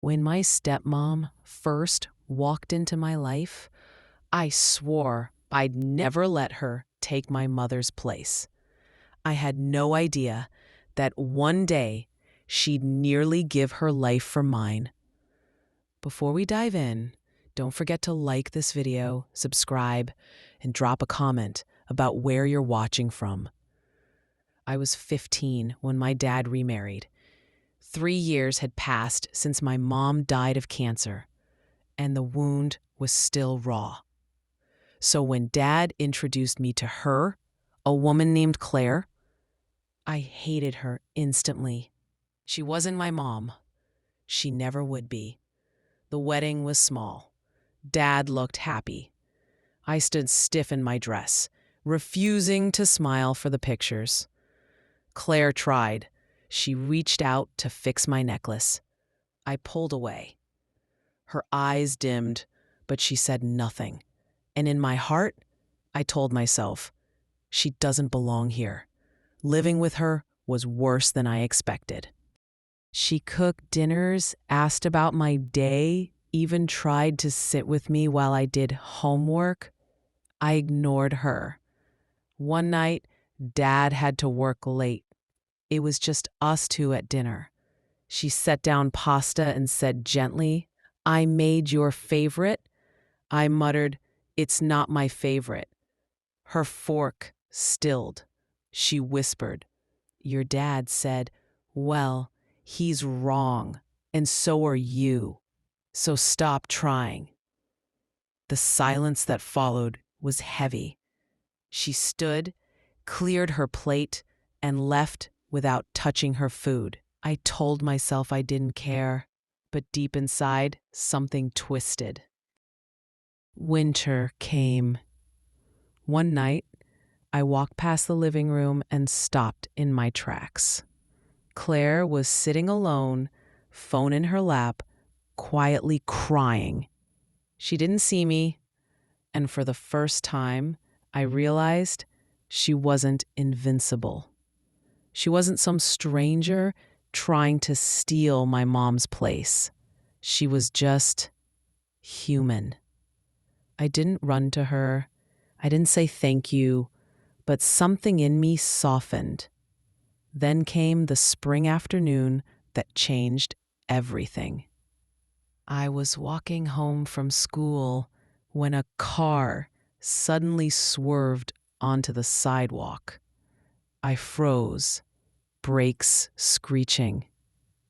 When my stepmom first walked into my life, I swore I'd never let her take my mother's place. I had no idea that one day she'd nearly give her life for mine. Before we dive in, don't forget to like this video, subscribe, and drop a comment about where you're watching from. I was 15 when my dad remarried. 3 years had passed since my mom died of cancer, and the wound was still raw. So when Dad introduced me to her, a woman named Claire, I hated her instantly. She wasn't my mom. She never would be. The wedding was small. Dad looked happy. I stood stiff in my dress, refusing to smile for the pictures. Claire tried. She reached out to fix my necklace. I pulled away. Her eyes dimmed, but she said nothing. And in my heart, I told myself, she doesn't belong here. Living with her was worse than I expected. She cooked dinners, asked about my day, even tried to sit with me while I did homework. I ignored her. One night, Dad had to work late. It was just us two at dinner. She set down pasta and said gently, "I made your favorite." I muttered, "It's not my favorite." Her fork stilled. She whispered, "Your dad said, well, he's wrong, and so are you. So stop trying." The silence that followed was heavy. She stood, cleared her plate, and left without touching her food. I told myself I didn't care, but deep inside, something twisted. Winter came. One night, I walked past the living room and stopped in my tracks. Claire was sitting alone, phone in her lap, quietly crying. She didn't see me, and for the first time, I realized she wasn't invincible. She wasn't some stranger trying to steal my mom's place. She was just human. I didn't run to her. I didn't say thank you, but something in me softened. Then came the spring afternoon that changed everything. I was walking home from school when a car suddenly swerved onto the sidewalk. I froze, brakes screeching,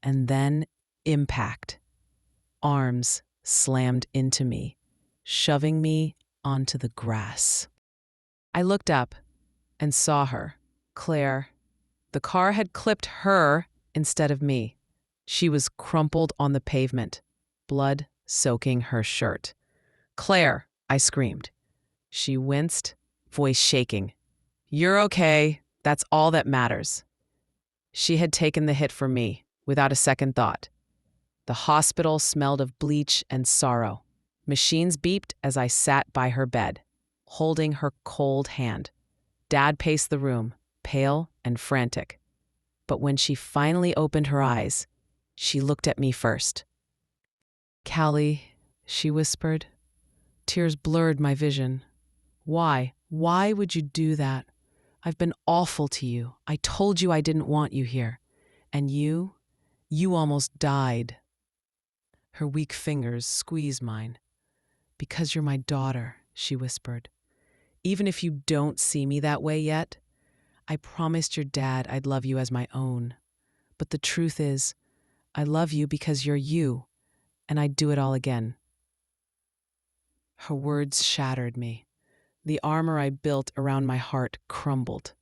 and then impact. Arms slammed into me, shoving me onto the grass. I looked up and saw her, Claire. The car had clipped her instead of me. She was crumpled on the pavement, blood soaking her shirt. "Claire," I screamed. She winced, voice shaking. "You're okay. That's all that matters." She had taken the hit for me, without a second thought. The hospital smelled of bleach and sorrow. Machines beeped as I sat by her bed, holding her cold hand. Dad paced the room, pale and frantic. But when she finally opened her eyes, she looked at me first. "Callie," she whispered. Tears blurred my vision. "Why? Why would you do that? I've been awful to you. I told you I didn't want you here. And you almost died." Her weak fingers squeezed mine. "Because you're my daughter," she whispered. "Even if you don't see me that way yet, I promised your dad I'd love you as my own. But the truth is, I love you because you're you, and I'd do it all again." Her words shattered me. The armor I built around my heart crumbled.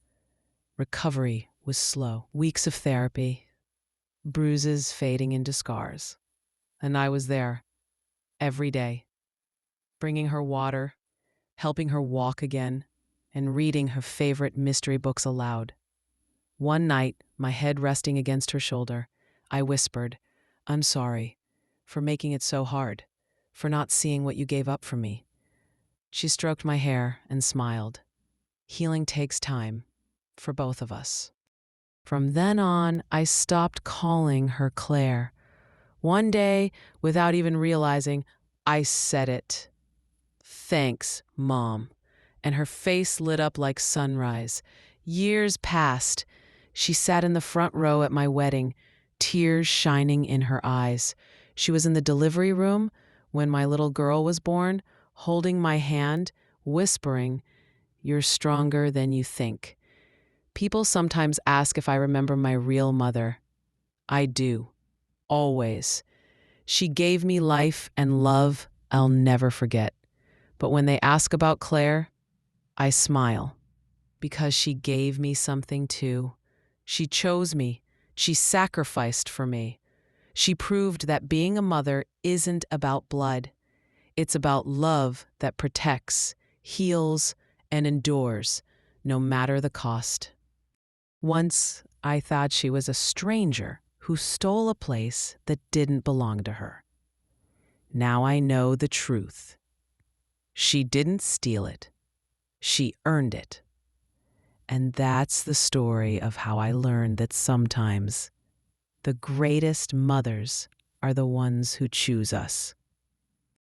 Recovery was slow. Weeks of therapy, bruises fading into scars. And I was there, every day, bringing her water, helping her walk again, and reading her favorite mystery books aloud. One night, my head resting against her shoulder, I whispered, "I'm sorry for making it so hard, for not seeing what you gave up for me." She stroked my hair and smiled. Healing takes time, for both of us. From then on, I stopped calling her Claire. One day, without even realizing, I said it. "Thanks, Mom." And her face lit up like sunrise. Years passed. She sat in the front row at my wedding, tears shining in her eyes. She was in the delivery room when my little girl was born, holding my hand, whispering, "You're stronger than you think." People sometimes ask if I remember my real mother. I do, always. She gave me life and love I'll never forget. But when they ask about Claire, I smile because she gave me something too. She chose me. She sacrificed for me. She proved that being a mother isn't about blood. It's about love that protects, heals, and endures, no matter the cost. Once, I thought she was a stranger who stole a place that didn't belong to her. Now I know the truth. She didn't steal it. She earned it. And that's the story of how I learned that sometimes the greatest mothers are the ones who choose us.